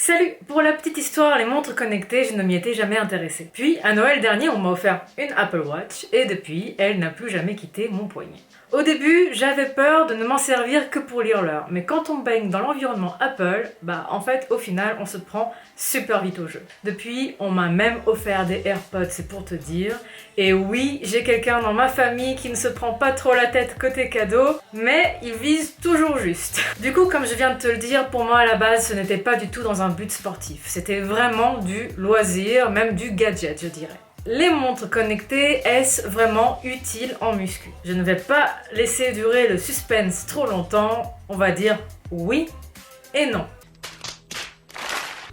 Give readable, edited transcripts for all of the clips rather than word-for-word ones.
Salut! Pour la petite histoire, les montres connectées, je ne m'y étais jamais intéressée. Puis, à Noël dernier, on m'a offert une Apple Watch et depuis, elle n'a plus jamais quitté mon poignet. Au début, j'avais peur de ne m'en servir que pour lire l'heure, mais quand on baigne dans l'environnement Apple, en fait, au final, on se prend super vite au jeu. Depuis, on m'a même offert des AirPods, c'est pour te dire. Et oui, j'ai quelqu'un dans ma famille qui ne se prend pas trop la tête côté cadeau, mais il vise toujours juste. Du coup, comme je viens de te le dire, pour moi à la base, ce n'était pas du tout dans un but sportif. C'était vraiment du loisir, même du gadget, je dirais. Les montres connectées, est-ce vraiment utile en muscu? Je ne vais pas laisser durer le suspense trop longtemps, on va dire oui et non.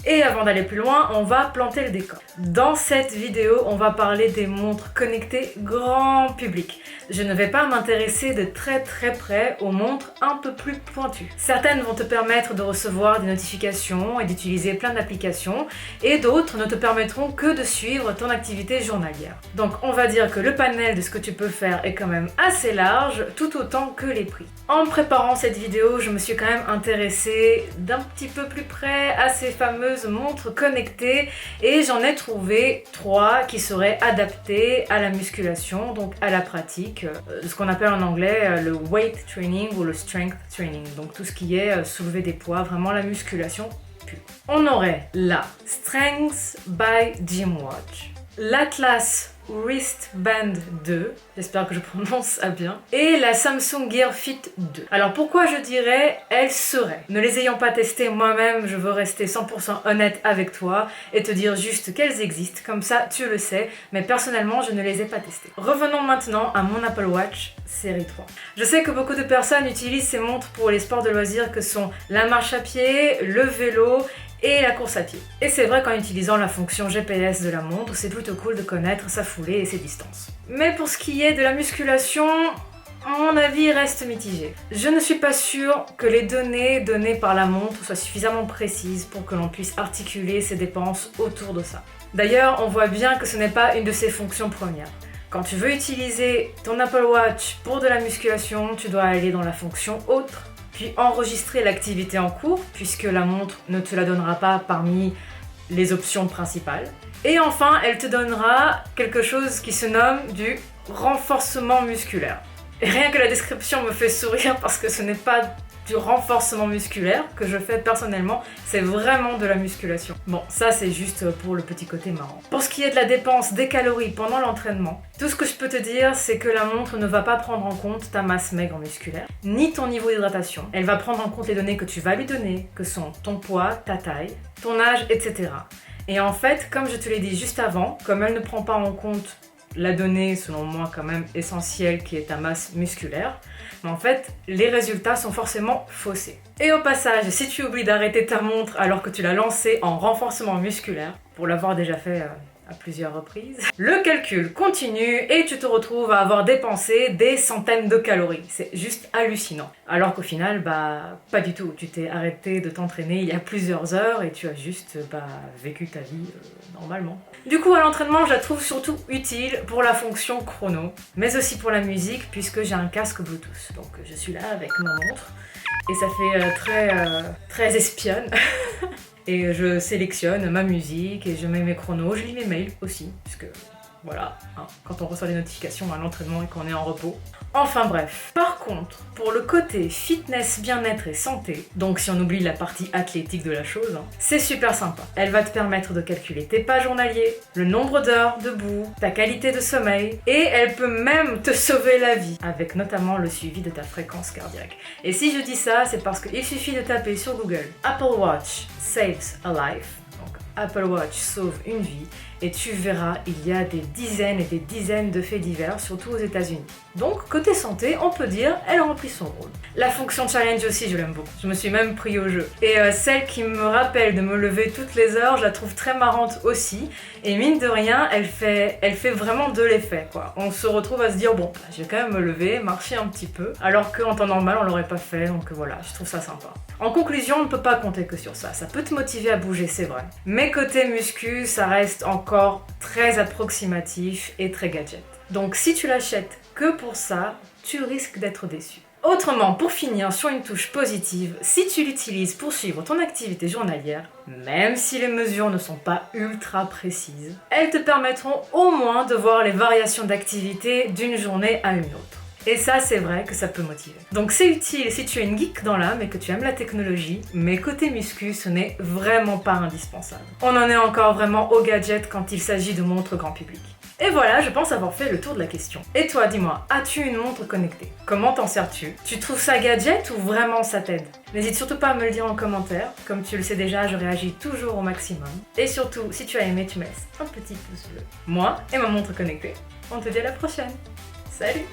Et avant d'aller plus loin, on va planter le décor. Dans cette vidéo, on va parler des montres connectées grand public. Je ne vais pas m'intéresser de très près aux montres un peu plus pointues. Certaines vont te permettre de recevoir des notifications et d'utiliser plein d'applications, et d'autres ne te permettront que de suivre ton activité journalière. Donc on va dire que le panel de ce que tu peux faire est quand même assez large, tout autant que les prix. En préparant cette vidéo, je me suis quand même intéressée d'un petit peu plus près à ces fameuses montres connectées et j'en ai trouvé 3 qui seraient adaptées à la musculation, donc à la pratique, ce qu'on appelle en anglais le weight training ou le strength training, donc tout ce qui est soulever des poids, vraiment la musculation pure. On aurait la Strength by Gymwatch, l'Atlas Wristband 2, j'espère que je prononce ça bien, et la Samsung Gear Fit 2. Alors pourquoi je dirais elles seraient? Ne les ayant pas testées moi-même, je veux rester 100% honnête avec toi et te dire juste qu'elles existent, comme ça tu le sais, mais personnellement je ne les ai pas testées. Revenons maintenant à mon Apple Watch série 3. Je sais que beaucoup de personnes utilisent ces montres pour les sports de loisirs que sont la marche à pied, le vélo et la course à pied. Et c'est vrai qu'en utilisant la fonction GPS de la montre, c'est plutôt cool de connaître sa foulée et ses distances. Mais pour ce qui est de la musculation, mon avis reste mitigé. Je ne suis pas sûre que les données par la montre soient suffisamment précises pour que l'on puisse articuler ses dépenses autour de ça. D'ailleurs, on voit bien que ce n'est pas une de ses fonctions premières. Quand tu veux utiliser ton Apple Watch pour de la musculation, tu dois aller dans la fonction autre, puis enregistrer l'activité en cours, puisque la montre ne te la donnera pas parmi les options principales. Et enfin, elle te donnera quelque chose qui se nomme du renforcement musculaire. Et rien que la description me fait sourire parce que ce n'est pas du renforcement musculaire que je fais personnellement, c'est vraiment de la musculation. Bon, ça c'est juste pour le petit côté marrant. Pour ce qui est de la dépense des calories pendant l'entraînement, tout ce que je peux te dire, c'est que la montre ne va pas prendre en compte ta masse maigre musculaire, ni ton niveau d'hydratation. Elle va prendre en compte les données que tu vas lui donner, que sont ton poids, ta taille, ton âge, etc. Et en fait, comme je te l'ai dit juste avant, comme elle ne prend pas en compte la donnée, selon moi, quand même essentielle, qui est ta masse musculaire, mais en fait, les résultats sont forcément faussés. Et au passage, si tu oublies d'arrêter ta montre alors que tu l'as lancée en renforcement musculaire, pour l'avoir déjà fait à plusieurs reprises, le calcul continue et tu te retrouves à avoir dépensé des centaines de calories. C'est juste hallucinant. Alors qu'au final, pas du tout. Tu t'es arrêté de t'entraîner il y a plusieurs heures et tu as juste vécu ta vie normalement. Du coup, à l'entraînement, je la trouve surtout utile pour la fonction chrono, mais aussi pour la musique puisque j'ai un casque Bluetooth. Donc je suis là avec ma montre et ça fait très espionne. Et je sélectionne ma musique et je mets mes chronos, je lis mes mails aussi, puisque voilà, quand on reçoit des notifications à l'entraînement et qu'on est en repos. Enfin bref. Par contre, pour le côté fitness, bien-être et santé, donc si on oublie la partie athlétique de la chose, c'est super sympa. Elle va te permettre de calculer tes pas journaliers, le nombre d'heures debout, ta qualité de sommeil, et elle peut même te sauver la vie, avec notamment le suivi de ta fréquence cardiaque. Et si je dis ça, c'est parce qu'il suffit de taper sur Google Apple Watch saves a life, donc Apple Watch sauve une vie, et tu verras, il y a des dizaines et des dizaines de faits divers, surtout aux États-Unis. Donc, côté santé, on peut dire, elle remplit son rôle. La fonction challenge aussi, je l'aime beaucoup. Je me suis même pris au jeu. Et celle qui me rappelle de me lever toutes les heures, je la trouve très marrante aussi. Et mine de rien, elle fait vraiment de l'effet, quoi. On se retrouve à se dire, bon, je vais quand même me lever, marcher un petit peu, alors qu'en temps normal, on l'aurait pas fait, donc voilà, je trouve ça sympa. En conclusion, on ne peut pas compter que sur ça. Ça peut te motiver à bouger, c'est vrai. Mais côté muscu, ça reste encore très approximatif et très gadget. Donc si tu l'achètes que pour ça, tu risques d'être déçu. Autrement, pour finir sur une touche positive, si tu l'utilises pour suivre ton activité journalière, même si les mesures ne sont pas ultra précises, elles te permettront au moins de voir les variations d'activité d'une journée à une autre. Et ça, c'est vrai que ça peut motiver. Donc c'est utile si tu es une geek dans l'âme et que tu aimes la technologie, mais côté muscu, ce n'est vraiment pas indispensable. On en est encore vraiment au gadget quand il s'agit de montres grand public. Et voilà, je pense avoir fait le tour de la question. Et toi, dis-moi, as-tu une montre connectée? Comment t'en sers-tu? Tu trouves ça gadget ou vraiment ça t'aide? N'hésite surtout pas à me le dire en commentaire. Comme tu le sais déjà, je réagis toujours au maximum. Et surtout, si tu as aimé, tu me laisses un petit pouce bleu. Moi et ma montre connectée, on te dit à la prochaine. Salut!